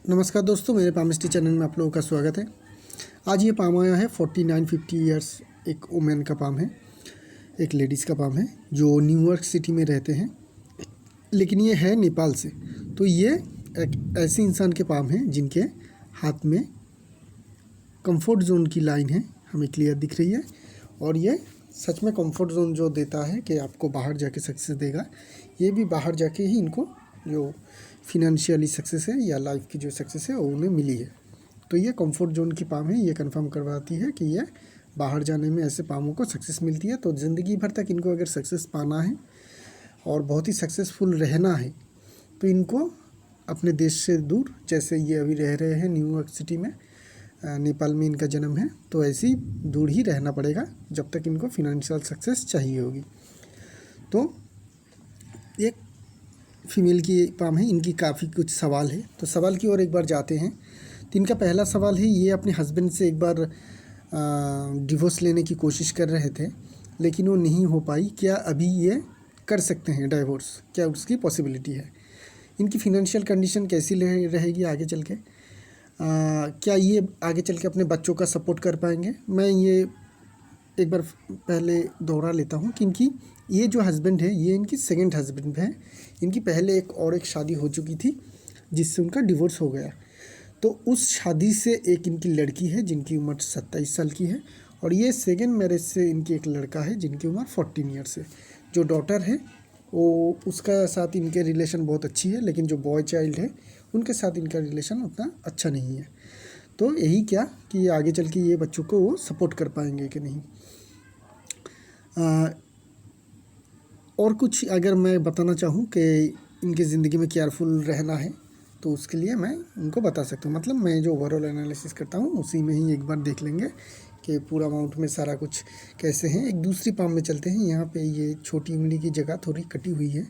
नमस्कार दोस्तों, मेरे पामिस्ट्री चैनल में आप लोगों का स्वागत है। आज ये पाम आया है 49-50 ईयर्स। एक वुमेन का पाम है, एक लेडीज़ का पाम है जो न्यूयॉर्क सिटी में रहते हैं, लेकिन ये है नेपाल से। तो ये एक ऐसे इंसान के पाम हैं जिनके हाथ में कंफर्ट जोन की लाइन है, हमें क्लियर दिख रही है। और ये सच में कंफर्ट जोन जो देता है कि आपको बाहर जाके सक्सेस देगा, ये भी बाहर जाके ही इनको जो फिनेंशियली सक्सेस है या लाइफ की जो सक्सेस है वो उन्हें मिली है। तो ये कंफर्ट जोन की पाम है, ये कंफर्म करवाती है कि ये बाहर जाने में ऐसे पामों को सक्सेस मिलती है। तो ज़िंदगी भर तक इनको अगर सक्सेस पाना है और बहुत ही सक्सेसफुल रहना है तो इनको अपने देश से दूर, जैसे ये अभी रह रहे हैं न्यूयॉर्क सिटी में, नेपाल में इनका जन्म है, तो ऐसे ही दूर ही रहना पड़ेगा जब तक इनको फिनेंशियल सक्सेस चाहिए होगी। तो एक फीमेल की पाम है, इनकी काफ़ी कुछ सवाल है, तो सवाल की ओर एक बार जाते हैं। तो इनका पहला सवाल है, ये अपने हस्बैंड से एक बार डिवोर्स लेने की कोशिश कर रहे थे लेकिन वो नहीं हो पाई। क्या अभी ये कर सकते हैं डाइवोर्स? क्या उसकी पॉसिबिलिटी है? इनकी फिनेंशियल कंडीशन कैसी रहेगी आगे चल के? क्या ये आगे चल के अपने बच्चों का सपोर्ट कर पाएंगे? मैं ये एक बार पहले दोहरा लेता हूँ कि इनकी ये जो हस्बैंड है ये इनकी सेकंड हस्बैंड है। इनकी पहले एक शादी हो चुकी थी जिससे उनका डिवोर्स हो गया। तो उस शादी से एक इनकी लड़की है जिनकी उम्र 27 साल की है, और ये सेकंड मैरिज से इनकी एक लड़का है जिनकी उम्र 14 ईयर्स है। जो डॉटर है वो उसका साथ इनके रिलेशन बहुत अच्छी है, लेकिन जो बॉय चाइल्ड है उनके साथ इनका रिलेशन उतना अच्छा नहीं है। तो यही क्या कि आगे चल के ये बच्चों को वो सपोर्ट कर पाएंगे कि नहीं। और कुछ अगर मैं बताना चाहूँ कि इनकी ज़िंदगी में केयरफुल रहना है तो उसके लिए मैं उनको बता सकता हूँ। मतलब मैं जो ओवरऑल एनालिसिस करता हूँ उसी में ही एक बार देख लेंगे कि पूरा अमाउंट में सारा कुछ कैसे हैं। एक दूसरी पाम में चलते हैं। यहाँ पे ये छोटी उंगली की जगह थोड़ी कटी हुई है,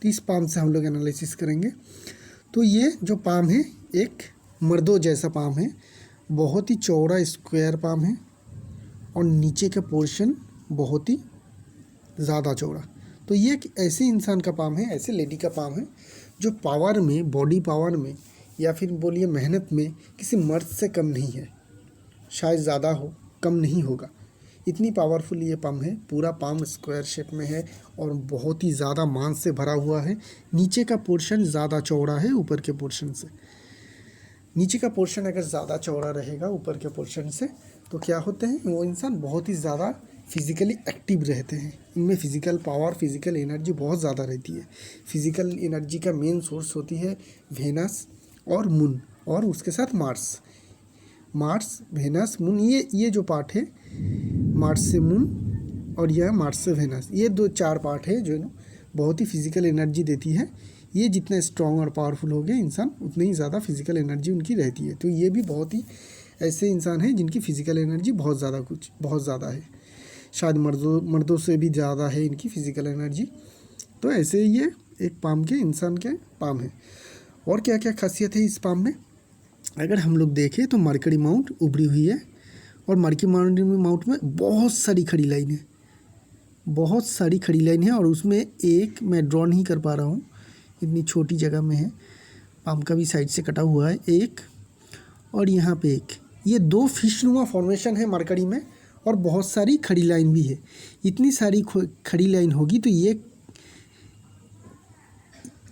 तो इस पाम से हम लोग एनालिसिस करेंगे। तो ये जो पाम है एक मर्दों जैसा पाम है, बहुत ही चौड़ा स्क्वायर पाम है और नीचे का पोर्शन बहुत ही ज़्यादा चौड़ा। तो ये एक ऐसे इंसान का पाम है, ऐसे लेडी का पाम है जो पावर में, बॉडी पावर में या फिर बोलिए मेहनत में किसी मर्द से कम नहीं है। शायद ज़्यादा हो, कम नहीं होगा, इतनी पावरफुल ये पाम है। पूरा पाम स्क्वायर शेप में है और बहुत ही ज़्यादा मांस से भरा हुआ है। नीचे का पोर्शन ज़्यादा चौड़ा है ऊपर के पोर्शन से। नीचे का पोर्शन अगर ज़्यादा चौड़ा रहेगा ऊपर के पोर्शन से तो क्या होते हैं, वो इंसान बहुत ही ज़्यादा फिज़िकली एक्टिव रहते हैं। इनमें फ़िज़िकल पावर, फिज़िकल एनर्जी बहुत ज़्यादा रहती है। फिज़िकल एनर्जी का मेन सोर्स होती है वेनस और मून, और उसके साथ मार्स, वेनस, मून, ये जो पार्ट है मार्स से मून और यह मार्स से वेनस, ये 2-4 पार्ट है जो बहुत ही फिज़िकल एनर्जी देती है। ये जितने स्ट्रॉन्ग और पावरफुल हो गए इंसान उतनी ही ज़्यादा फिज़िकल एनर्जी उनकी रहती है। तो ये भी बहुत ही ऐसे इंसान हैं जिनकी फ़िज़िकल एनर्जी बहुत ज़्यादा है। शायद मर्दों से भी ज़्यादा है इनकी फ़िज़िकल एनर्जी। तो ऐसे ये एक पाम के इंसान के पाम है। और क्या क्या खासियत है इस पाम में अगर हम लोग देखें तो मरकरी माउंट उभरी हुई है, और मरकरी माउंट में बहुत सारी खड़ी लाइन है, और उसमें एक मैं ड्रॉ नहीं कर पा रहा हूँ, इतनी छोटी जगह में है। पाम का भी साइड से कटा हुआ है एक, और यहाँ पे एक, ये 2 फिशनुमा फॉर्मेशन है मरकरी में, और बहुत सारी खड़ी लाइन भी है। इतनी सारी खड़ी लाइन होगी तो ये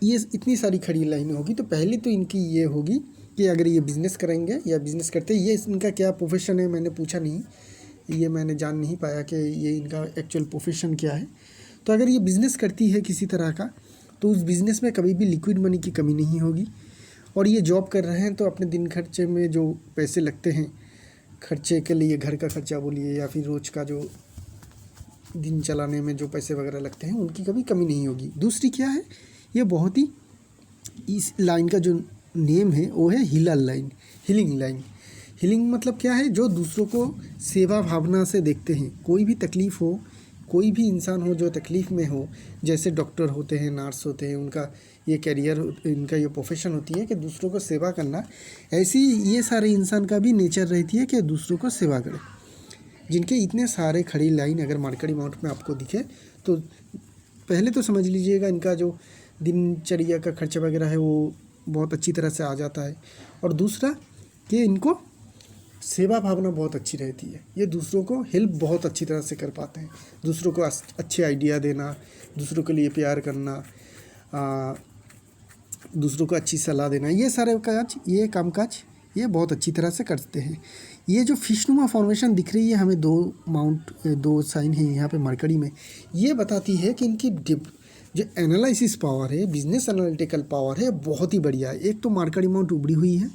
इतनी सारी खड़ी लाइन होगी तो पहले तो इनकी ये होगी कि अगर ये बिज़नेस करेंगे या बिज़नेस करते, ये इनका क्या प्रोफेशन है मैंने पूछा नहीं, ये मैंने जान नहीं पाया कि ये इनका एक्चुअल प्रोफेशन क्या है। तो अगर ये बिज़नेस करती है किसी तरह का तो उस बिज़नेस में कभी भी लिक्विड मनी की कमी नहीं होगी। और ये जॉब कर रहे हैं तो अपने दिन खर्चे में जो पैसे लगते हैं, खर्चे के लिए, घर का खर्चा बोलिए या फिर रोज़ का जो दिन चलाने में जो पैसे वगैरह लगते हैं उनकी कभी कमी नहीं होगी। दूसरी क्या है, ये बहुत ही, इस लाइन का जो नेम है वो है हीलिंग लाइन। हीलिंग मतलब क्या है, जो दूसरों को सेवा भावना से देखते हैं। कोई भी तकलीफ़ हो, कोई भी इंसान हो जो तकलीफ़ में हो, जैसे डॉक्टर होते हैं, नर्स होते हैं, उनका ये कैरियर, इनका ये प्रोफेशन होती है कि दूसरों को सेवा करना, ऐसी ये सारे इंसान का भी नेचर रहती है कि दूसरों को सेवा करें। जिनके इतने सारे खड़ी लाइन अगर मरकरी माउंट में आपको दिखे तो पहले तो समझ लीजिएगा इनका जो दिनचर्या का खर्चा वगैरह है वो बहुत अच्छी तरह से आ जाता है। और दूसरा कि इनको सेवा भावना बहुत अच्छी रहती है, ये दूसरों को हेल्प बहुत अच्छी तरह से कर पाते हैं, दूसरों को अच्छे आइडिया देना, दूसरों के लिए प्यार करना, दूसरों को अच्छी सलाह देना, ये सारे काज, ये कामकाज ये बहुत अच्छी तरह से करते हैं। ये जो फिशनुमा फॉर्मेशन दिख रही है हमें, दो साइन है यहाँ पे मरकरी में, ये बताती है कि इनकी जो एनालिसिस पावर है, बिजनेस एनालिटिकल पावर है, बहुत ही बढ़िया है। एक तो मरकरी माउंट उभरी हुई है,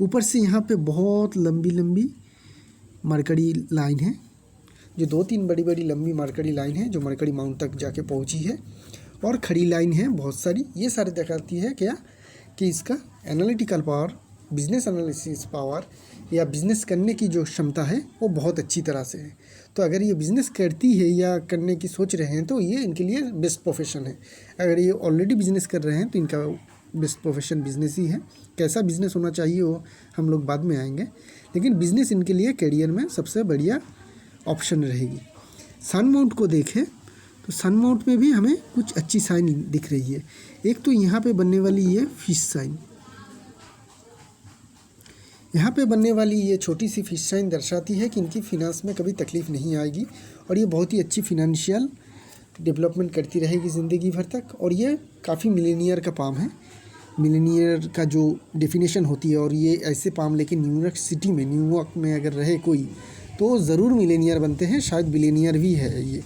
ऊपर से यहाँ पे बहुत लंबी लंबी मरकरी लाइन है, जो 2-3 बड़ी बड़ी लंबी मरकरी लाइन है जो मरकरी माउंट तक जाके पहुँची है, और खड़ी लाइन है बहुत सारी। ये सारे दिखाती है क्या कि इसका analytical power, business analysis power या बिज़नेस करने की जो क्षमता है वो बहुत अच्छी तरह से है। तो अगर ये बिज़नेस करती है या करने की सोच रहे हैं तो ये इनके लिए बेस्ट प्रोफेशन है। अगर ये ऑलरेडी बिज़नेस कर रहे हैं तो इनका बेस्ट प्रोफेशन बिज़नेस ही है। कैसा बिज़नेस होना चाहिए वो हम लोग बाद में आएंगे, लेकिन बिज़नेस इनके लिए करियर में सबसे बढ़िया ऑप्शन रहेगी। सन माउंट को देखें तो सन माउंट में भी हमें कुछ अच्छी साइन दिख रही है। एक तो यहाँ पे बनने वाली ये फिश साइन, यहाँ पे बनने वाली ये छोटी सी फिश साइन दर्शाती है कि इनकी फिनांस में कभी तकलीफ़ नहीं आएगी और ये बहुत ही अच्छी फिनंशियल डेवलपमेंट करती रहेगी ज़िंदगी भर तक। और ये काफ़ी मिलेनियर का पाम है, मिलेनियर का जो डेफिनेशन होती है, और ये ऐसे पाम लेके न्यूयॉर्क सिटी में, न्यूयॉर्क में अगर रहे कोई तो ज़रूर मिलेनियर बनते हैं, शायद बिलेनियर भी है ये,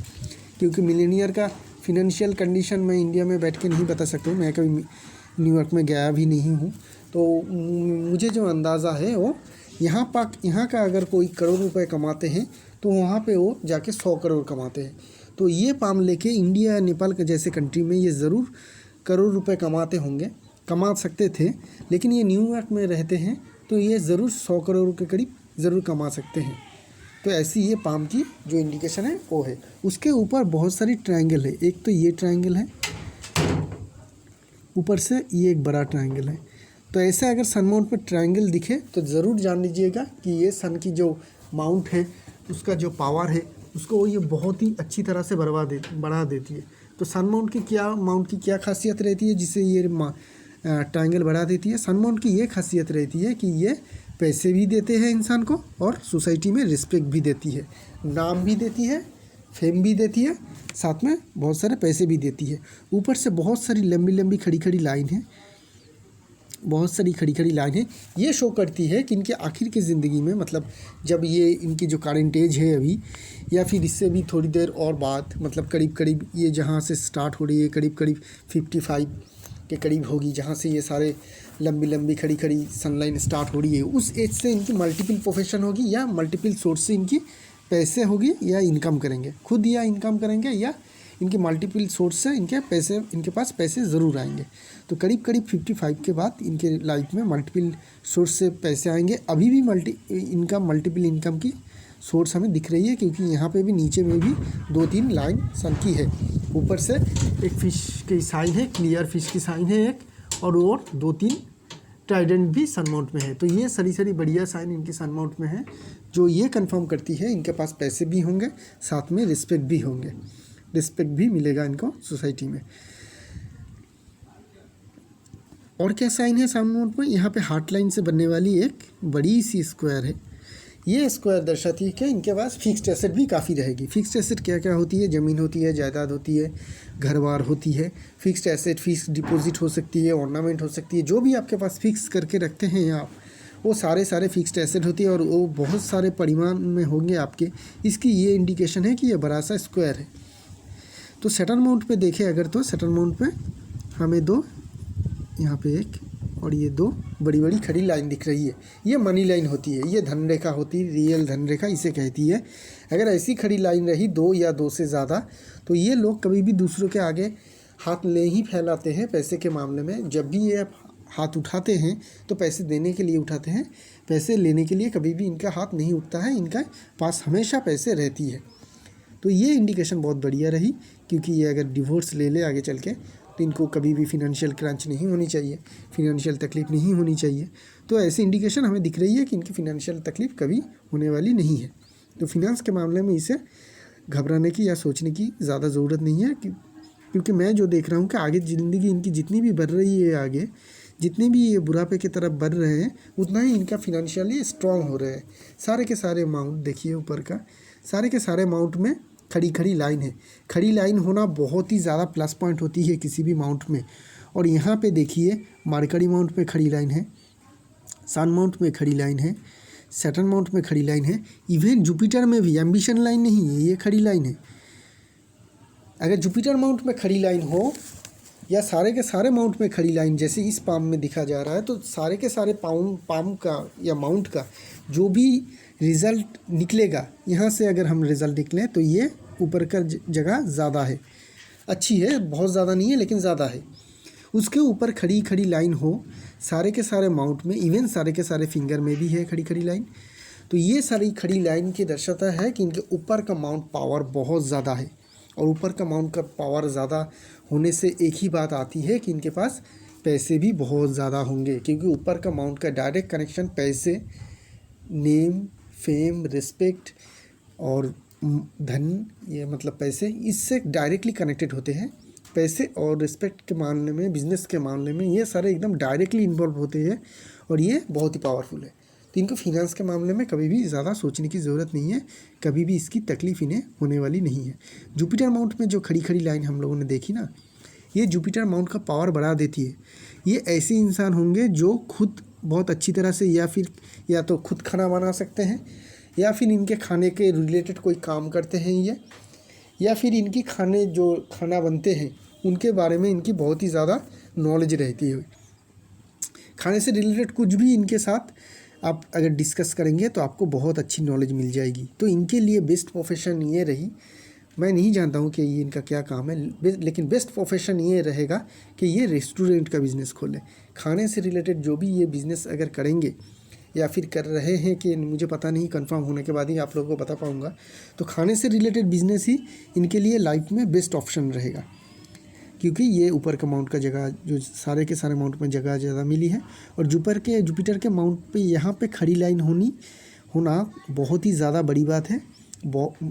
क्योंकि मिलेनियर का फिनंशियल कंडीशन मैं इंडिया में बैठ के नहीं बता सकता हूँ, मैं कभी न्यूयॉर्क में गया भी नहीं हूँ। तो मुझे जो अंदाज़ा है वो यहाँ का अगर कोई करोड़ रुपए कमाते हैं तो वहाँ पे वो जाके 100 करोड़ कमाते हैं। तो ये पाम लेके इंडिया नेपाल के जैसे कंट्री में ये ज़रूर करोड़ रुपए कमाते होंगे, कमा सकते थे, लेकिन ये न्यूयॉर्क में रहते हैं तो ये ज़रूर 100 करोड़ के करीब ज़रूर कमा सकते हैं। तो ऐसी ये पाम की जो इंडिकेशन है वो है। उसके ऊपर बहुत सारी ट्रायंगल है, एक तो ये ट्रायंगल है, ऊपर से ये एक बड़ा ट्रायंगल है। तो ऐसे अगर सन माउंट पर ट्रायंगल दिखे तो ज़रूर जान लीजिएगा कि ये सन की जो माउंट है उसका जो पावर है उसको ये बहुत ही अच्छी तरह से बढ़ा देती है। तो सन माउंट की क्या खासियत रहती है जिससे ये ट्रायंगल बढ़ा देती है? सन माउंट की ये खासियत रहती है कि ये पैसे भी देते हैं इंसान को और सोसाइटी में रिस्पेक्ट भी देती है, नाम भी देती है, फेम भी देती है, साथ में बहुत सारे पैसे भी देती है। ऊपर से बहुत सारी लंबी लंबी खड़ी खड़ी लाइन है, बहुत सारी खड़ी खड़ी लाइनें ये शो करती है कि इनके आखिर की ज़िंदगी में, मतलब जब ये इनकी जो करंट एज है अभी, या फिर इससे भी थोड़ी देर और बाद, मतलब करीब करीब ये जहाँ से स्टार्ट हो रही है करीब करीब 55 के करीब होगी, जहाँ से ये सारे लंबी लंबी खड़ी खड़ी सनलाइन स्टार्ट हो रही है, उस एज से इनकी मल्टीपल प्रोफेशन होगी या मल्टीपल सोर्स से इनकी पैसे होगी या इनकम करेंगे खुद, या इनकम करेंगे या इनके मल्टीपल सोर्स से इनके पास पैसे ज़रूर आएंगे। तो करीब करीब 55 के बाद इनके लाइफ में मल्टीपल सोर्स से पैसे आएंगे। अभी भी मल्टीपल इनकम की सोर्स हमें दिख रही है, क्योंकि यहाँ पे भी नीचे में भी 2-3 लाइन सन की है। ऊपर से एक फिश की साइन है, क्लियर फिश की साइन है एक, और 2-3 ट्राइडेंट भी सन माउंट में है। तो ये सारी बढ़िया साइन इनकी सन माउंट में है, जो ये कंफर्म करती है इनके पास पैसे भी होंगे, साथ में रिस्पेक्ट भी होंगे, रिस्पेक्ट भी मिलेगा इनको सोसाइटी में। और क्या साइन है सन माउंट में? यहाँ पे हार्ट लाइन से बनने वाली एक बड़ी सी स्क्वायर है। ये स्क्वायर दर्शाती है कि इनके पास फिक्स्ड एसेट भी काफ़ी रहेगी। फिक्स्ड एसेट क्या क्या होती है? ज़मीन होती है, जायदाद होती है, घर बार होती है। फिक्स्ड एसेट फिक्स्ड डिपॉजिट हो सकती है, ऑर्नामेंट हो सकती है, जो भी आपके पास फिक्स करके रखते हैं आप, वो सारे फिक्स्ड एसेट होती है और वो बहुत सारे परिमाण में होंगे आपके। इसकी ये इंडिकेशन है कि ये बड़ा सा स्क्वायर है। तो सैटर्न माउंट पे देखें अगर, तो सैटर्न माउंट पे हमें 2, यहाँ पे एक और ये 2 बड़ी बड़ी खड़ी लाइन दिख रही है। ये मनी लाइन होती है, ये धन रेखा होती है, रियल धन रेखा इसे कहती है। अगर ऐसी खड़ी लाइन रही 2 या 2 से ज़्यादा, तो ये लोग कभी भी दूसरों के आगे हाथ नहीं ही फैलाते हैं पैसे के मामले में। जब भी ये हाथ उठाते हैं तो पैसे देने के लिए उठाते हैं, पैसे लेने के लिए कभी भी इनका हाथ नहीं उठता है, इनका पास हमेशा पैसे रहती है। तो ये इंडिकेशन बहुत बढ़िया रही, क्योंकि ये अगर डिवोर्स ले ले आगे चल के तो इनको कभी भी फिनंशियल क्रंच नहीं होनी चाहिए, फिनंशियल तकलीफ़ नहीं होनी चाहिए। तो ऐसी इंडिकेशन हमें दिख रही है कि इनकी फिनंशियल तकलीफ़ कभी होने वाली नहीं है। तो फिनांस के मामले में इसे घबराने की या सोचने की ज़्यादा ज़रूरत नहीं है, क्योंकि मैं जो देख रहा हूँ कि आगे ज़िंदगी इनकी जितनी भी बढ़ रही है आगे, जितने भी ये बुढ़ापे की तरफ बढ़ रहे हैं उतना ही इनका फिनेंशियली स्ट्रांग हो रहे हैं। सारे के सारे अमाउंट देखिए ऊपर का, सारे के सारे अमाउंट में खड़ी खड़ी लाइन है। खड़ी लाइन होना बहुत ही ज़्यादा प्लस पॉइंट होती है किसी भी माउंट में। और यहाँ पे देखिए मार्करी माउंट में खड़ी लाइन है, सन माउंट में खड़ी लाइन है, सैटर्न माउंट में खड़ी लाइन है, इवन जुपिटर में भी एम्बिशन लाइन नहीं है, ये खड़ी लाइन है। अगर जुपिटर माउंट में खड़ी लाइन हो या सारे के सारे माउंट में खड़ी लाइन जैसे इस पाम में दिखा जा रहा है, तो सारे के सारे पाम का या माउंट का जो भी रिज़ल्ट निकलेगा, यहाँ से अगर हम रिज़ल्ट निकलें तो ये ऊपर का जगह ज़्यादा है, अच्छी है, बहुत ज़्यादा नहीं है लेकिन ज़्यादा है। उसके ऊपर खड़ी खड़ी लाइन हो सारे के सारे माउंट में, इवन सारे के सारे फिंगर में भी है खड़ी खड़ी लाइन, तो ये सारी खड़ी लाइन की दर्शाता है कि इनके ऊपर का माउंट पावर बहुत ज़्यादा है। और ऊपर का माउंट का पावर ज़्यादा होने से एक ही बात आती है कि इनके पास पैसे भी बहुत ज़्यादा होंगे, क्योंकि ऊपर का माउंट का डायरेक्ट कनेक्शन पैसे, नेम, फेम, रिस्पेक्ट और धन, ये मतलब पैसे, इससे डायरेक्टली कनेक्टेड होते हैं। पैसे और रिस्पेक्ट के मामले में, बिजनेस के मामले में ये सारे एकदम डायरेक्टली इन्वॉल्व होते हैं और ये बहुत ही पावरफुल है। तो इनको फिनेंस के मामले में कभी भी ज़्यादा सोचने की ज़रूरत नहीं है, कभी भी इसकी तकलीफ़ इन्हें होने वाली नहीं है। जुपिटर माउंट में जो खड़ी खड़ी लाइन हम लोगों ने देखी ना, ये जुपिटर माउंट का पावर बढ़ा देती है। ये ऐसे इंसान होंगे जो खुद बहुत अच्छी तरह से या तो खुद खाना बना सकते हैं, या फिर इनके खाने के रिलेटेड कोई काम करते हैं ये, या फिर इनकी जो खाना बनते हैं उनके बारे में इनकी बहुत ही ज़्यादा नॉलेज रहती है। खाने से रिलेटेड कुछ भी इनके साथ आप अगर डिस्कस करेंगे तो आपको बहुत अच्छी नॉलेज मिल जाएगी। तो इनके लिए बेस्ट प्रोफेशन ये रही, मैं नहीं जानता हूँ कि ये इनका क्या काम है, लेकिन बेस्ट प्रोफेशन ये रहेगा कि ये रेस्टोरेंट का बिज़नेस खोलें। खाने से रिलेटेड जो भी ये बिज़नेस अगर करेंगे या फिर कर रहे हैं कि मुझे पता नहीं, कंफर्म होने के बाद ही आप लोगों को बता पाऊँगा, तो खाने से रिलेटेड बिज़नेस ही इनके लिए लाइफ में बेस्ट ऑप्शन रहेगा, क्योंकि ये ऊपर का माउंट का जगह जो सारे के सारे माउंट में जगह ज़्यादा मिली है। और जुपिटर के माउंट पे यहाँ पे खड़ी लाइन होना बहुत ही ज़्यादा बड़ी बात है।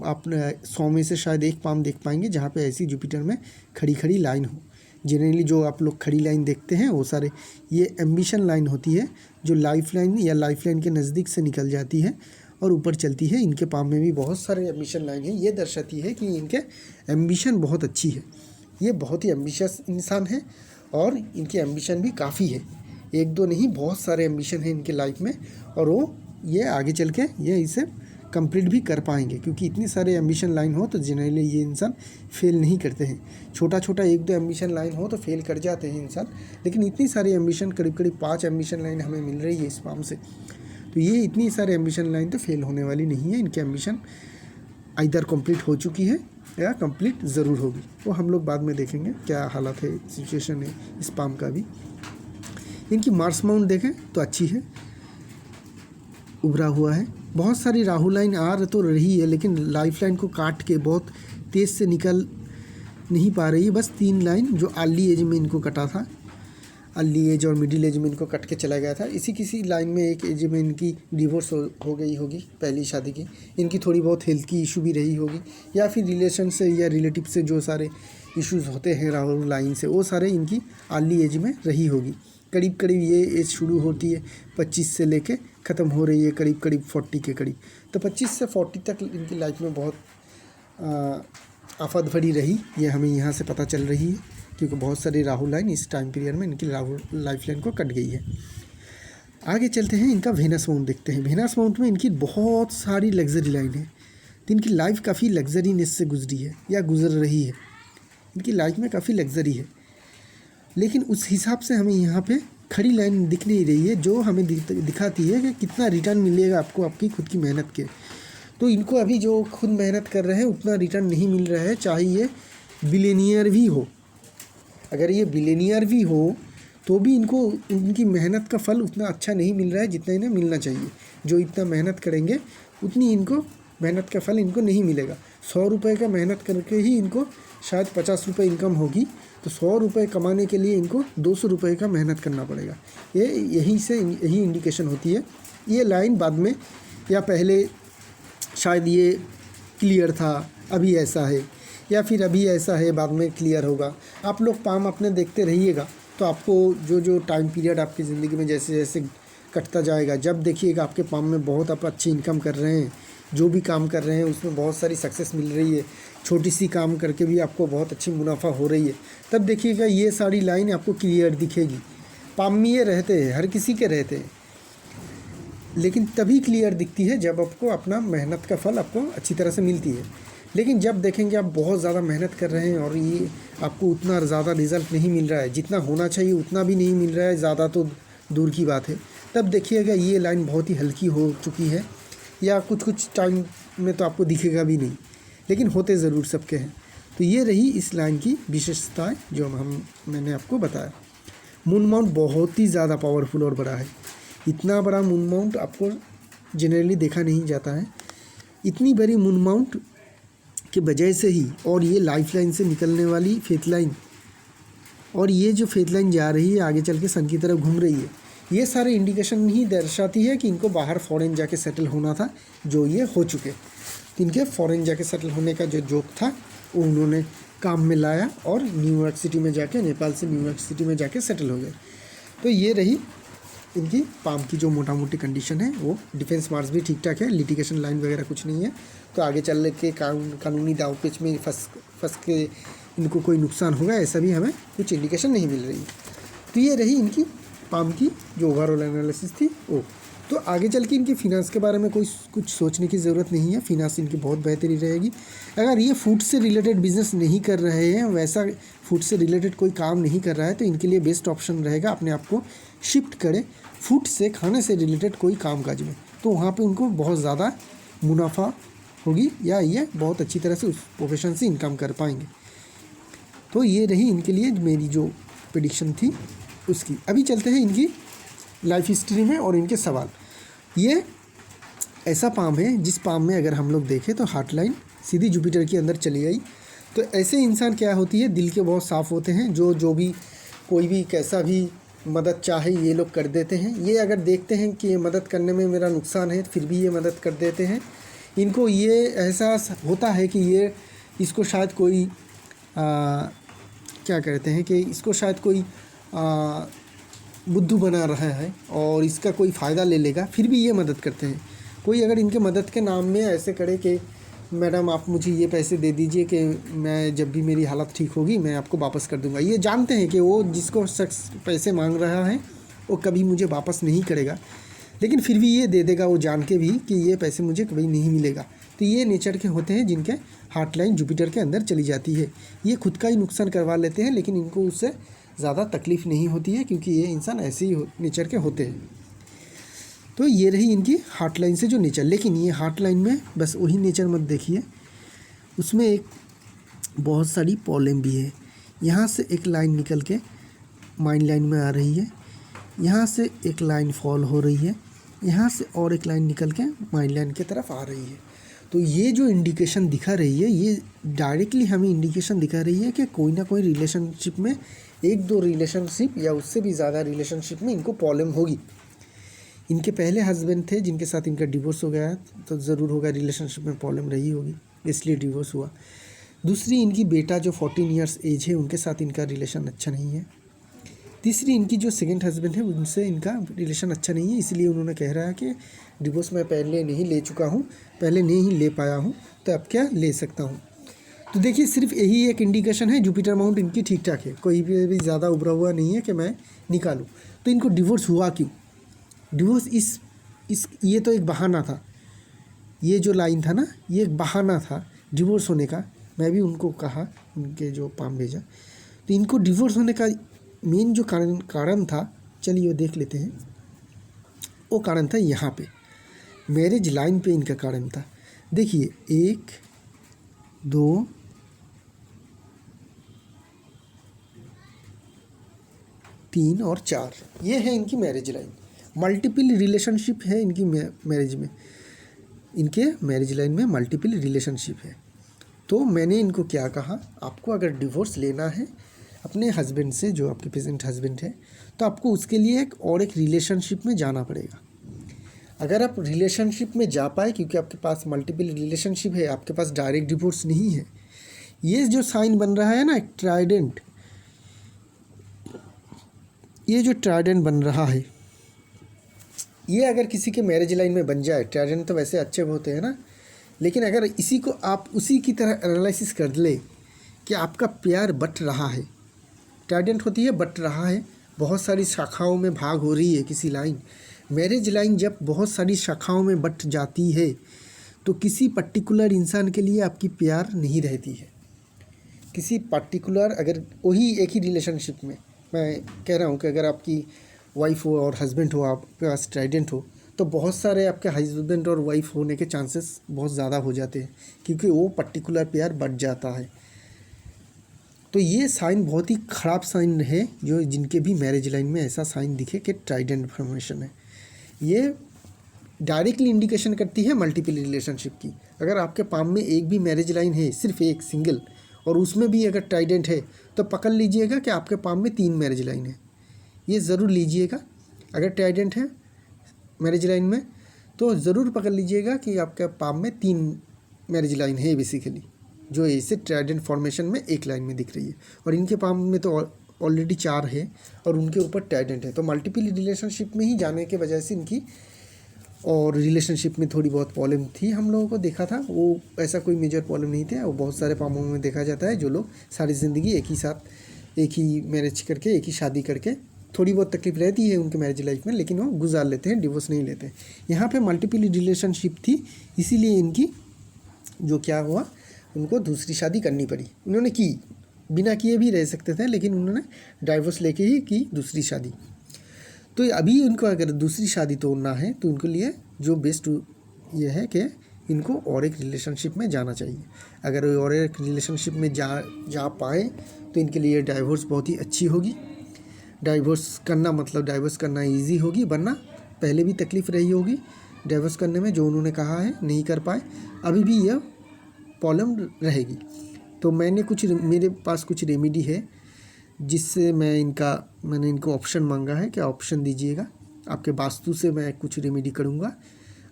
आप 100 में से शायद एक पाम देख पाएंगे जहाँ पे ऐसी जुपिटर में खड़ी खड़ी लाइन हो। जनरली जो आप लोग खड़ी लाइन देखते हैं वो सारे ये एम्बिशन लाइन होती है, जो लाइफ लाइन या लाइफ लाइन के नज़दीक से निकल जाती है और ऊपर चलती है। इनके पाम में भी बहुत सारे एम्बिशन लाइन है, ये दर्शाती है कि इनके एम्बिशन बहुत अच्छी है। ये बहुत ही एम्बिशियस इंसान है और इनकी एम्बिशन भी काफ़ी है, एक दो नहीं, बहुत सारे एम्बिशन हैं इनके लाइफ में, और वो ये आगे चल के ये इसे कंप्लीट भी कर पाएंगे, क्योंकि इतनी सारे एम्बिशन लाइन हो तो जनरली ये इंसान फेल नहीं करते हैं। छोटा छोटा एक दो एम्बिशन लाइन हो तो फेल कर जाते हैं इंसान, लेकिन इतनी सारी एम्बिशन, करीब करीब 5 एम्बिशन लाइन हमें मिल रही है इस पाम से, तो ये इतनी सारे एम्बिशन लाइन तो फेल होने वाली नहीं है। इनकी एम्बिशन इधर कंप्लीट हो चुकी है या कंप्लीट ज़रूर होगी, वो हम लोग बाद में देखेंगे क्या हालत है, सिचुएशन है इस पाम का भी। इनकी मार्स माउंट देखें तो अच्छी है, उभरा हुआ है। बहुत सारी राहु लाइन आ तो रही है, लेकिन लाइफ लाइन को काट के बहुत तेज़ से निकल नहीं पा रही है। बस 3 लाइन जो अर्ली एज में इनको कटा था, अर्ली एज और मिडिल एज में इनको कट के चला गया था। किसी लाइन में एक एज में इनकी डिवोर्स हो गई होगी, पहली शादी की, इनकी थोड़ी बहुत हेल्थ की इशू भी रही होगी, या फिर रिलेशन से या रिलेटिव से जो सारे इश्यूज़ होते हैं राहु लाइन से, वो सारे इनकी अर्ली एज में रही होगी। करीब करीब ये एज शुरू होती है 25 से लेके ख़त्म हो रही है करीब करीब 40 के करीब, तो 25 से 40 तक इनकी लाइफ में बहुत आफत भरी रही, ये हमें यहाँ से पता चल रही है, क्योंकि बहुत सारी राहु लाइन इस टाइम पीरियड में इनकी लाइफ लाइन को कट गई है। आगे चलते हैं, इनका वेनस माउंट देखते हैं। वेनस माउंट में इनकी बहुत सारी लग्जरी लाइन है, तो इनकी लाइफ काफ़ी लग्जरीनेस से गुजरी है या गुजर रही है। इनकी लाइफ में काफ़ी लग्जरी है, लेकिन उस हिसाब से हमें यहाँ पे खड़ी लाइन दिख नहीं रही है जो हमें दिखाती है कि कितना रिटर्न मिलेगा आपको आपकी खुद की मेहनत के। तो इनको अभी जो खुद मेहनत कर रहे हैं उतना रिटर्न नहीं मिल रहा है, चाहे ये बिलियनियर भी हो। अगर ये बिलियनियर भी हो तो भी इनको इनकी मेहनत का फल उतना अच्छा नहीं मिल रहा है जितना इन्हें मिलना चाहिए। जो इतना मेहनत करेंगे उतनी इनको मेहनत का फल इनको नहीं मिलेगा। 100 रुपये का मेहनत करके ही इनको शायद 50 रुपये इनकम होगी, तो 100 रुपये कमाने के लिए इनको 200 रुपये का मेहनत करना पड़ेगा। यही इंडिकेशन होती है। ये लाइन बाद में या पहले शायद ये क्लियर था, अभी ऐसा है, या फिर अभी ऐसा है बाद में क्लियर होगा। आप लोग पाम अपने देखते रहिएगा तो तो आपको जो जो टाइम पीरियड आपकी ज़िंदगी में जैसे जैसे कटता जाएगा, जब देखिएगा आपके पाम में बहुत आप अच्छी इनकम कर रहे हैं, जो भी काम कर रहे हैं उसमें बहुत सारी सक्सेस मिल रही है, छोटी सी काम करके भी आपको बहुत अच्छी मुनाफा हो रही है, तब देखिएगा ये सारी लाइन आपको क्लियर दिखेगी। पाम में ये रहते हैं, हर किसी के रहते हैं, लेकिन तभी क्लियर दिखती है जब आपको अपना मेहनत का फल आपको अच्छी तरह से मिलती है। लेकिन जब देखेंगे आप बहुत ज़्यादा मेहनत कर रहे हैं और ये आपको उतना ज़्यादा रिज़ल्ट नहीं मिल रहा है, जितना होना चाहिए उतना भी नहीं मिल रहा है, ज़्यादा तो दूर की बात है, तब देखिएगा ये लाइन बहुत ही हल्की हो चुकी है, या कुछ कुछ टाइम में तो आपको दिखेगा भी नहीं, लेकिन होते ज़रूर सबके हैं। तो ये रही इस लाइन की विशेषताएँ जो मैंने आपको बताया। मून माउंट बहुत ही ज़्यादा पावरफुल और बड़ा है। इतना बड़ा मून माउंट आपको जनरली देखा नहीं जाता है। इतनी बड़ी मून माउंट की वजह से ही, और ये लाइफ लाइन से निकलने वाली फेथ लाइन, और ये जो फेथ लाइन जा रही है आगे चल के सन की तरफ घूम रही है, ये सारे इंडिकेशन ही दर्शाती है कि इनको बाहर फॉरेन जाके सेटल होना था, जो ये हो चुके। तो इनके फॉरेन जाके सेटल होने का जो जोक था वो उन्होंने काम में लाया और न्यूयॉर्क सिटी में जाके, नेपाल से न्यूयॉर्क सिटी में जाके सेटल हो गए। तो ये रही इनकी पाम की जो मोटा मोटी कंडीशन है। वो डिफेंस मार्क्स भी ठीक ठाक है, लिटिगेशन लाइन वगैरह कुछ नहीं है, तो आगे चल के कानूनी दाव पेच में फंस के इनको कोई नुकसान होगा ऐसा भी हमें कुछ इंडिकेशन नहीं मिल रही। तो ये रही इनकी पाम की जो ओवरऑल एनालिसिस थी वो। तो आगे चल के इनकी फिनांस के बारे में कोई कुछ सोचने की ज़रूरत नहीं है, फिनांस इनकी बहुत बेहतरीन रहेगी। अगर ये फूड से रिलेटेड बिजनेस नहीं कर रहे हैं, वैसा फूड से रिलेटेड कोई काम नहीं कर रहा है, तो इनके लिए बेस्ट ऑप्शन रहेगा अपने आप को शिफ्ट करें फूड से, खाने से रिलेटेड कोई काम काज में, तो वहाँ पे उनको बहुत ज़्यादा मुनाफा होगी, या ये बहुत अच्छी तरह से उस प्रोफेशन से इनकम कर पाएंगे। तो ये रही इनके लिए मेरी जो प्रेडिक्शन थी उसकी। अभी चलते हैं इनकी लाइफ हिस्ट्री में और इनके सवाल। ये ऐसा पाम है जिस पाम में अगर हम लोग देखें तो हार्ट लाइन सीधी जुपिटर के अंदर चली गई। तो ऐसे इंसान क्या होती है, दिल के बहुत साफ़ होते हैं, जो भी कोई भी कैसा भी मदद चाहे ये लोग कर देते हैं। ये अगर देखते हैं कि ये मदद करने में मेरा नुकसान है फिर भी ये मदद कर देते हैं। इनको ये एहसास होता है कि ये इसको शायद कोई क्या कहते हैं कि इसको शायद कोई बुद्धू बना रहा है और इसका कोई फ़ायदा ले लेगा, फिर भी ये मदद करते हैं। कोई अगर इनके मदद के नाम में ऐसे करे कि मैडम आप मुझे ये पैसे दे दीजिए कि मैं जब भी मेरी हालत ठीक होगी मैं आपको वापस कर दूंगा, ये जानते हैं कि वो जिसको शख्स पैसे मांग रहा है वो कभी मुझे वापस नहीं करेगा, लेकिन फिर भी ये दे देगा, वो जान के भी कि ये पैसे मुझे कभी नहीं मिलेगा। तो ये नेचर के होते हैं जिनके हार्ट लाइन जुपिटर के अंदर चली जाती है। ये खुद का ही नुकसान करवा लेते हैं, लेकिन इनको उससे ज़्यादा तकलीफ़ नहीं होती है, क्योंकि ये इंसान ऐसे ही नेचर के होते हैं। तो ये रही इनकी हार्ट लाइन से जो नेचर। लेकिन ये हार्ट लाइन में बस वही नेचर मत देखिए, उसमें एक बहुत सारी प्रॉब्लम भी है। यहाँ से एक लाइन निकल के माइंड लाइन में आ रही है, यहाँ से एक लाइन फॉल हो रही है, यहाँ से और एक लाइन निकल के माइंड लाइन की तरफ आ रही है। तो ये जो इंडिकेशन दिखा रही है, ये डायरेक्टली हमें इंडिकेशन दिखा रही है कि कोई ना कोई रिलेशनशिप में, एक दो रिलेशनशिप या उससे भी ज़्यादा रिलेशनशिप में इनको प्रॉब्लम होगी। इनके पहले हस्बैंड थे जिनके साथ इनका डिवोर्स हो गया, तो ज़रूर होगा रिलेशनशिप में प्रॉब्लम रही होगी, इसलिए डिवोर्स हुआ। दूसरी, इनकी बेटा जो 14 ईयर्स एज है उनके साथ इनका रिलेशन अच्छा नहीं है। तीसरी, इनकी जो सेकंड हस्बैंड है उनसे इनका रिलेशन अच्छा नहीं है, इसलिए उन्होंने कह रहा है कि डिवोर्स मैं पहले नहीं ले चुका हूँ, पहले नहीं ले पाया हूँ, तो अब क्या ले सकता हूँ। तो देखिए सिर्फ यही एक इंडिकेशन है, जुपिटर माउंट इनकी ठीक ठाक है, कोई भी ज़्यादा उभरा हुआ नहीं है कि मैं निकालूँ। तो इनको डिवोर्स हुआ क्यों? डिवोर्स इस ये तो एक बहाना था, ये जो लाइन था ना ये एक बहाना था डिवोर्स होने का। मैं भी उनको कहा, उनके जो पाम भेजा, तो इनको डिवोर्स होने का मेन जो कारण था, चलिए वो देख लेते हैं। वो कारण था यहाँ पे मैरिज लाइन पे इनका कारण था। देखिए 1 2 3 और 4, ये है इनकी मैरिज लाइन। मल्टीपल रिलेशनशिप है इनकी मैरिज में, इनके मैरिज लाइन में मल्टीपल रिलेशनशिप है। तो मैंने इनको क्या कहा, आपको अगर डिवोर्स लेना है अपने हस्बैंड से, जो आपके प्रेजेंट हस्बैंड है, तो आपको उसके लिए एक रिलेशनशिप में जाना पड़ेगा। अगर आप रिलेशनशिप में जा पाए, क्योंकि आपके पास मल्टीपल रिलेशनशिप है, आपके पास डायरेक्ट डिवोर्स नहीं है, ये जो साइन बन रहा है ना एक ट्राइडेंट, ये जो ट्राइडेंट बन रहा है, ये अगर किसी के मैरिज लाइन में बन जाए, ट्राइडेंट तो वैसे अच्छे होते हैं ना, लेकिन अगर इसी को आप उसी की तरह एनालिसिस कर ले कि आपका प्यार बट रहा है, ट्राइडेंट होती है बट रहा है, बहुत सारी शाखाओं में भाग हो रही है किसी लाइन, मैरिज लाइन जब बहुत सारी शाखाओं में बट जाती है तो किसी पर्टिकुलर इंसान के लिए आपकी प्यार नहीं रहती है। किसी पर्टिकुलर, अगर वही एक ही रिलेशनशिप में, मैं कह रहा हूँ कि अगर आपकी वाइफ हो और हस्बैंड हो, आपके पास ट्राइडेंट हो, तो बहुत सारे आपके हस्बैंड और वाइफ होने के चांसेस बहुत ज़्यादा हो जाते हैं, क्योंकि वो पर्टिकुलर प्यार बढ़ जाता है। तो ये साइन बहुत ही ख़राब साइन है, जो जिनके भी मैरिज लाइन में ऐसा साइन दिखे कि ट्राइडेंट फॉर्मेशन है। ये डायरेक्टली इंडिकेशन करती है मल्टीपल रिलेशनशिप की। अगर आपके पाम में एक भी मैरिज लाइन है, सिर्फ एक सिंगल, और उसमें भी अगर ट्राइडेंट है, तो पकड़ लीजिएगा कि आपके पाम में 3 मैरिज लाइन है। ये ज़रूर लीजिएगा, अगर ट्राइडेंट है मैरिज लाइन में तो ज़रूर पकड़ लीजिएगा कि आपके पाम में 3 मैरिज लाइन है बेसिकली, जो ऐसे ट्राइडेंट फॉर्मेशन में एक लाइन में दिख रही है। और इनके पाम में तो ऑलरेडी 4 है और उनके ऊपर ट्राइडेंट है, तो मल्टीपल रिलेशनशिप में ही जाने के वजह से इनकी, और रिलेशनशिप में थोड़ी बहुत प्रॉब्लम थी, हम लोगों को देखा था, वो ऐसा कोई मेजर प्रॉब्लम नहीं थे। और बहुत सारे पामों में देखा जाता है जो लोग सारी ज़िंदगी एक ही साथ, एक ही मैरिज करके, एक ही शादी करके, थोड़ी बहुत तकलीफ रहती है उनके मैरिज लाइफ में, लेकिन वो गुजार लेते हैं, डिवोर्स नहीं लेते। यहाँ पे मल्टीपल रिलेशनशिप थी, इसीलिए इनकी जो क्या हुआ, उनको दूसरी शादी करनी पड़ी। उन्होंने की, बिना किए भी रह सकते थे, लेकिन उन्होंने डाइवोर्स लेके ही की दूसरी शादी। तो अभी उनको अगर दूसरी शादी तोड़ना है तो उनके लिए जो बेस्ट ये है कि इनको और एक रिलेशनशिप में जाना चाहिए। अगर और एक रिलेशनशिप में जा पाए तो इनके लिए डाइवोर्स बहुत ही अच्छी होगी। डाइवोर्स करना मतलब डाइवोर्स करना इजी होगी, वरना पहले भी तकलीफ़ रही होगी डाइवोर्स करने में, जो उन्होंने कहा है नहीं कर पाए, अभी भी यह प्रॉब्लम रहेगी। तो मेरे पास कुछ रेमेडी है, जिससे मैंने इनको ऑप्शन मांगा है कि ऑप्शन दीजिएगा। आपके वास्तु से मैं कुछ रेमेडी करूँगा,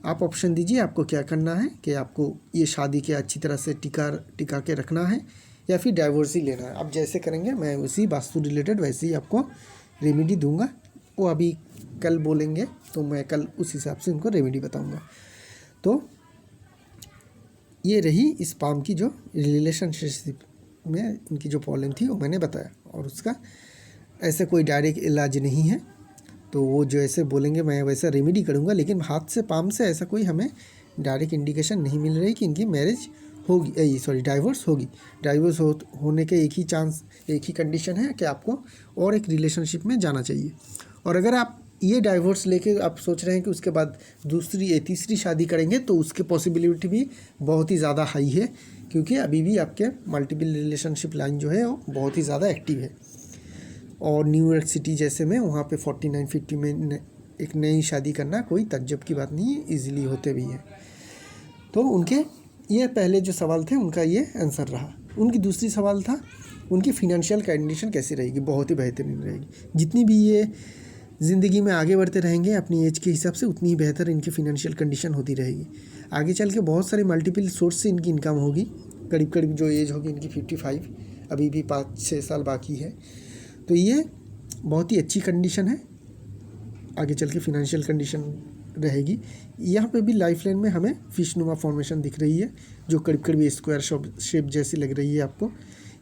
आप ऑप्शन दीजिए आपको क्या करना है, कि आपको ये शादी के अच्छी तरह से टिका के रखना है या फिर डाइवोर्स ही लेना है। आप जैसे करेंगे मैं उसी वास्तु रिलेटेड वैसे ही आपको रेमेडी दूंगा। वो अभी कल बोलेंगे तो मैं कल उस हिसाब से उनको रेमेडी बताऊंगा। तो ये रही इस पाम की जो रिलेशनशिप में इनकी जो प्रॉब्लम थी वो मैंने बताया, और उसका ऐसे कोई डायरेक्ट इलाज नहीं है। तो वो जो ऐसे बोलेंगे मैं वैसा रेमेडी करूँगा, लेकिन हाथ से पाम से ऐसा कोई हमें डायरेक्ट इंडिकेशन नहीं मिल रही कि इनकी मैरिज होगी, डाइवोर्स होगी। डाइवोर्स होने के एक ही चांस, एक ही कंडीशन है कि आपको और एक रिलेशनशिप में जाना चाहिए। और अगर आप ये डाइवोर्स लेके आप सोच रहे हैं कि उसके बाद दूसरी या तीसरी शादी करेंगे, तो उसके पॉसिबिलिटी भी बहुत ही ज़्यादा हाई है, क्योंकि अभी भी आपके मल्टीपल रिलेशनशिप लाइन जो है वो बहुत ही ज़्यादा एक्टिव है। और न्यूयॉर्क सिटी जैसे में वहाँ पे 49-50 में एक नई शादी करना कोई तज्जुब की बात नहीं है, ईजिली होते भी हैं। तो उनके ये पहले जो सवाल थे उनका ये आंसर रहा। उनकी दूसरी सवाल था उनकी फिनंशियल कंडीशन कैसी रहेगी। बहुत ही बेहतरीन रहेगी। जितनी भी ये ज़िंदगी में आगे बढ़ते रहेंगे अपनी एज के हिसाब से, उतनी ही बेहतर इनकी फिनंशियल कंडीशन होती रहेगी। आगे चल के बहुत सारी मल्टीपल सोर्स से इनकी इनकम होगी। करीब करीब जो एज होगी इनकी 55, अभी भी 5-6 साल बाकी है। तो ये बहुत ही अच्छी कंडीशन है, आगे चल के फिनंशियल कंडीशन रहेगी। यहाँ पे भी लाइफ लाइन में हमें फिशनुमा फॉर्मेशन दिख रही है, जो करीब करीब स्क्वायर शेप जैसी लग रही है आपको।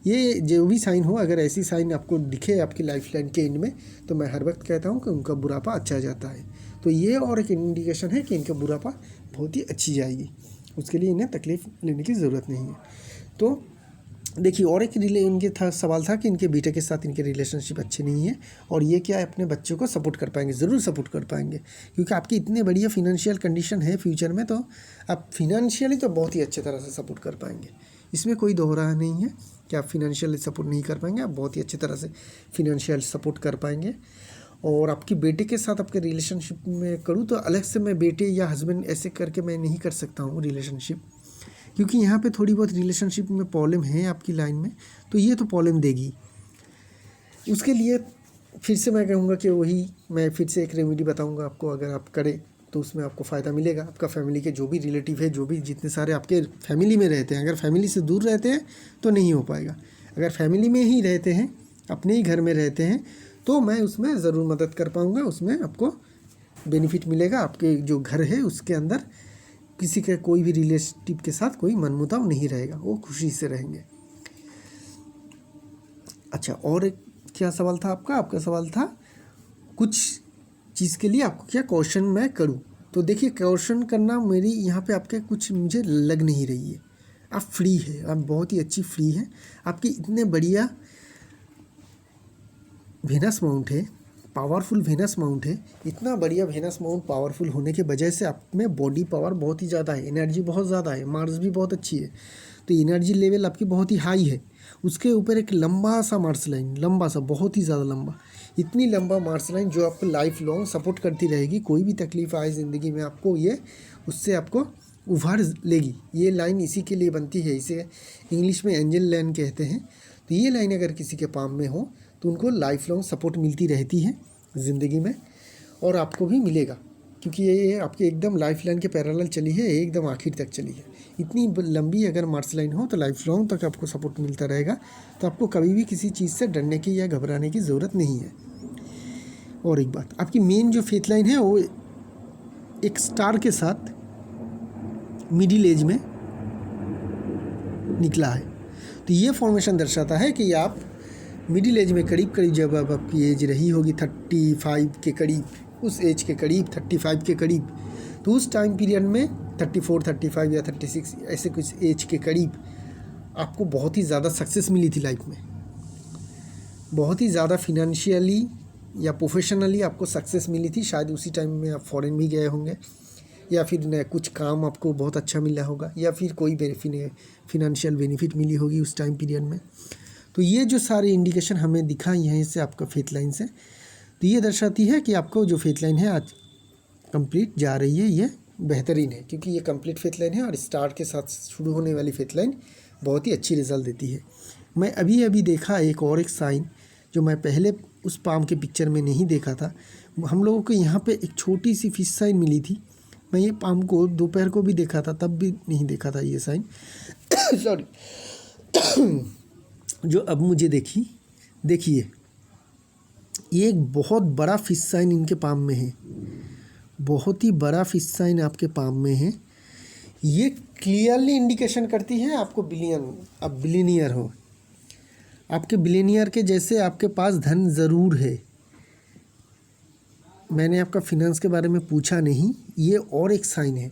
ये जो भी साइन हो, अगर ऐसी साइन आपको दिखे आपकी लाइफ लाइन के एंड में, तो मैं हर वक्त कहता हूँ कि उनका बुढ़ापा अच्छा जाता है। तो ये और एक इंडिकेशन है कि इनका बुढ़ापा बहुत ही अच्छी जाएगी, उसके लिए इन्हें तकलीफ़ लेने की ज़रूरत नहीं है। तो देखिए, और एक इनके सवाल था कि इनके बेटे के साथ इनके रिलेशनशिप अच्छे नहीं है, और ये क्या अपने बच्चों को सपोर्ट कर पाएंगे। ज़रूर सपोर्ट कर पाएंगे, क्योंकि आपकी इतनी बढ़िया फिनंशियल कंडीशन है फ्यूचर में, तो आप फिनंशियली तो बहुत ही अच्छे तरह से सपोर्ट कर पाएंगे। इसमें कोई दोहरा नहीं है कि आप फिनंशियल सपोर्ट नहीं कर पाएंगे, आप बहुत ही अच्छी तरह से फिनंशियल सपोर्ट कर पाएंगे। और आपके बेटे के साथ आपके रिलेशनशिप में करूँ तो अलग से मैं बेटे या हस्बैंड ऐसे करके मैं नहीं कर सकता हूँ रिलेशनशिप, क्योंकि यहाँ पे थोड़ी बहुत रिलेशनशिप में प्रॉब्लम है आपकी लाइन में, तो ये तो प्रॉब्लम देगी। उसके लिए फिर से मैं कहूँगा कि मैं फिर से एक रेमेडी बताऊँगा आपको, अगर आप करें तो उसमें आपको फ़ायदा मिलेगा। आपका फैमिली के जो भी रिलेटिव है, जो भी जितने सारे आपके फैमिली में रहते हैं, अगर फैमिली से दूर रहते हैं तो नहीं हो पाएगा। अगर फैमिली में ही रहते हैं, अपने ही घर में रहते हैं, तो मैं उसमें ज़रूर मदद कर पाऊँगा, उसमें आपको बेनिफिट मिलेगा। आपके जो घर है उसके अंदर किसी के कोई भी रिलेटिव के साथ कोई मनमुटाव नहीं रहेगा, वो खुशी से रहेंगे। अच्छा, और एक क्या सवाल था आपका? आपका सवाल था कुछ चीज़ के लिए आपको क्या क्वेश्चन मैं करूं। तो देखिए, क्वेश्चन करना मेरी यहाँ पे आपके कुछ मुझे लग नहीं रही है। आप फ्री है, आप बहुत ही अच्छी फ्री है। आपकी इतने बढ़िया वेनस माउंट है, पावरफुल वेनस माउंट है। इतना बढ़िया वेनस माउंट पावरफुल होने के वजह से आप में बॉडी पावर बहुत ही ज़्यादा है, एनर्जी बहुत ज़्यादा है, मार्स भी बहुत अच्छी है, तो एनर्जी लेवल आपकी बहुत ही हाई है। उसके ऊपर एक लंबा सा मार्स लाइन, लंबा सा, बहुत ही ज़्यादा लंबा, इतनी लंबा मार्स लाइन जो आपको लाइफ लॉन्ग सपोर्ट करती रहेगी। कोई भी तकलीफ आए ज़िंदगी में आपको, ये उससे आपको उभार लेगी। ये लाइन इसी के लिए बनती है, इसे इंग्लिश में एंजल लाइन कहते हैं। तो ये लाइन अगर किसी के पाम में हो तो उनको लाइफ लॉन्ग सपोर्ट मिलती रहती है ज़िंदगी में, और आपको भी मिलेगा, क्योंकि ये आपके एकदम लाइफ लाइन के पैरेलल चली है, एकदम आखिर तक चली है। इतनी लंबी अगर मार्स लाइन हो तो लाइफ लॉन्ग तक आपको सपोर्ट मिलता रहेगा। तो आपको कभी भी किसी चीज़ से डरने की या घबराने की ज़रूरत नहीं है। और एक बात, आपकी मेन जो फेथ लाइन है वो एक स्टार के साथ मिडिल एज में निकला है। तो ये फॉर्मेशन दर्शाता है कि आप मिडिल एज में करीब करीब, जब अब आपकी एज रही होगी 35 के करीब, उस एज के करीब 35 के करीब, तो उस टाइम पीरियड में 34, 35 या 36 ऐसे कुछ एज के करीब आपको बहुत ही ज़्यादा सक्सेस मिली थी लाइफ में। बहुत ही ज़्यादा फिनेंशियली या प्रोफेशनली आपको सक्सेस मिली थी। शायद उसी टाइम में आप फॉरेन भी गए होंगे, या फिर न कुछ काम आपको बहुत अच्छा मिला होगा, या फिर कोई फिनेंशियल बेनिफिट मिली होगी उस टाइम पीरियड में। तो ये जो सारे इंडिकेशन हमें दिखा यहीं से आपका फेथ लाइन से, तो ये दर्शाती है कि आपको जो फेथ लाइन है आज कंप्लीट जा रही है, ये बेहतरीन है, क्योंकि ये कंप्लीट फेथ लाइन है और स्टार के साथ शुरू होने वाली फेथ लाइन बहुत ही अच्छी रिजल्ट देती है। मैं अभी अभी देखा एक और एक साइन जो मैं पहले उस पाम के पिक्चर में नहीं देखा था। हम लोगों को यहाँ पे एक छोटी सी फिश साइन मिली थी। मैं ये पाम को दोपहर को भी देखा था, तब भी नहीं देखा था ये साइन सॉरी जो अब मुझे देखिए ये एक बहुत बड़ा फिश साइन इनके पाम में है, बहुत ही बड़ा फिश साइन आपके पाम में है। ये क्लियरली इंडिकेशन करती है आपको आप बिलियनियर हो। आपके बिलियनियर के जैसे आपके पास धन ज़रूर है। मैंने आपका फिनेंस के बारे में पूछा नहीं, ये और एक साइन है।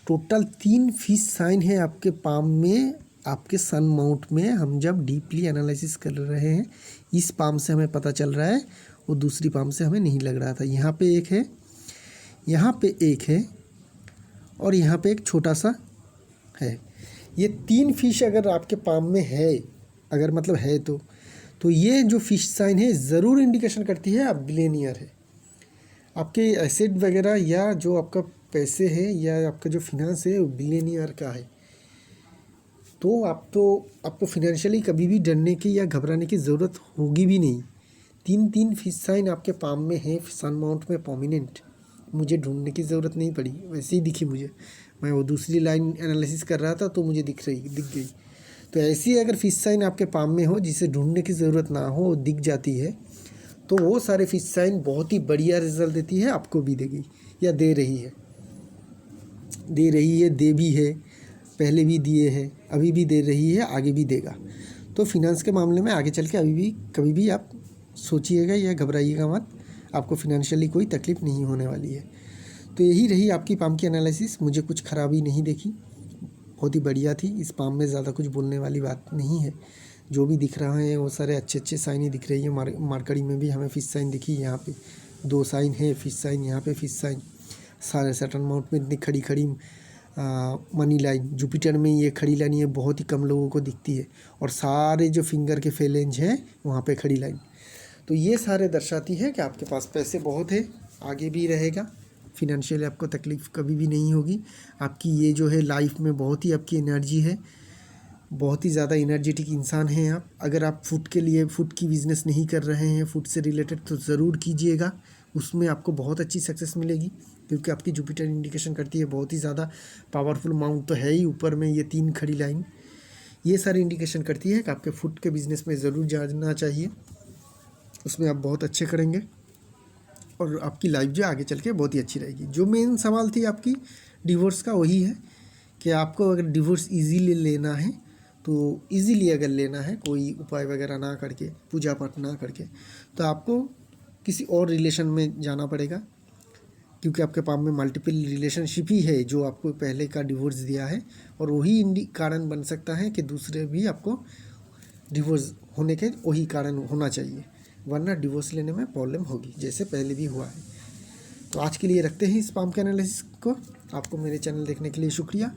टोटल 3 फिश साइन है आपके पाम में। आपके सन माउंट में हम जब डीपली एनालिसिस कर रहे हैं, इस पाम से हमें पता चल रहा है, वो दूसरी पाम से हमें नहीं लग रहा था। यहाँ पे एक है, यहाँ पे एक है, और यहाँ पे एक छोटा सा है। ये 3 फिश अगर आपके पाम में है, अगर मतलब है तो ये जो फिश साइन है ज़रूर इंडिकेशन करती है आप बिलियनियर है। आपके एसेट वगैरह या जो आपका पैसे है या आपका जो फिनेंस है वो बिलियनियर का है। तो आपको फिनेंशियली कभी भी डरने की या घबराने की ज़रूरत होगी भी नहीं। 3 फिश साइन आपके पाम में है, सन माउंट में प्रोमिनेंट। मुझे ढूंढने की ज़रूरत नहीं पड़ी, वैसे ही दिखी मुझे। मैं वो दूसरी लाइन एनालिसिस कर रहा था तो मुझे दिख गई। तो ऐसी अगर फिश साइन आपके पाम में हो जिसे ढूंढने की ज़रूरत ना हो, दिख जाती है, तो वो सारे फिश साइन बहुत ही बढ़िया रिजल्ट देती है, आपको भी देगी या दे रही है, दे भी है, पहले भी दिए हैं, अभी भी दे रही है, आगे भी देगा। तो फिनेंस के मामले में आगे चल के कभी भी आप सोचिएगा या घबराइएगा मत, आपको फिनेंशियली कोई तकलीफ़ नहीं होने वाली है। तो यही रही आपकी पाम की एनालिसिस। मुझे कुछ खराबी नहीं देखी, बहुत ही बढ़िया थी। इस पाम में ज़्यादा कुछ बोलने वाली बात नहीं है। जो भी दिख रहा है वो सारे अच्छे साइन ही दिख रही है। मार्कड़ी में भी हमें फिश साइन दिखी, यहाँ पे 2 साइन है फिश साइन, यहाँ पे फिश साइन। सारे सैटर्न माउंट में इतनी खड़ी मनी लाइन, जुपिटर में ये खड़ी लाइन ये बहुत ही कम लोगों को दिखती है, और सारे जो फिंगर के फेलेंज हैं वहाँ पे खड़ी लाइन। तो ये सारे दर्शाती है कि आपके पास पैसे बहुत है, आगे भी रहेगा, फिनेंशियली आपको तकलीफ़ कभी भी नहीं होगी। आपकी ये जो है लाइफ में बहुत ही आपकी एनर्जी है, बहुत ही ज़्यादा एनर्जेटिक इंसान हैं आप। अगर आप फूड के लिए फूड की बिज़नेस नहीं कर रहे हैं, फूड से रिलेटेड, तो ज़रूर कीजिएगा, उसमें आपको बहुत अच्छी सक्सेस मिलेगी, क्योंकि आपकी जुपिटर इंडिकेशन करती है बहुत ही ज़्यादा पावरफुल माउंट तो है ही, ऊपर में ये 3 खड़ी लाइन ये सारी इंडिकेशन करती है कि आपके फूड के बिज़नेस में ज़रूर जाना चाहिए। उसमें आप बहुत अच्छे करेंगे और आपकी लाइफ जो आगे चल के बहुत ही अच्छी रहेगी। जो मेन सवाल थी आपकी डिवोर्स का, वही है कि आपको अगर डिवोर्स इजीली लेना है तो इजीली अगर लेना है, कोई उपाय वगैरह ना करके, पूजा पाठ ना करके, तो आपको किसी और रिलेशन में जाना पड़ेगा, क्योंकि आपके पास में मल्टीपल रिलेशनशिप ही है जो आपको पहले का डिवोर्स दिया है, और वही कारण बन सकता है कि दूसरे भी आपको डिवोर्स होने के वही कारण होना चाहिए, वरना डिवोर्स लेने में प्रॉब्लम होगी, जैसे पहले भी हुआ है। तो आज के लिए रखते हैं इस पाम के एनालिसिस को। आपको मेरे चैनल देखने के लिए शुक्रिया।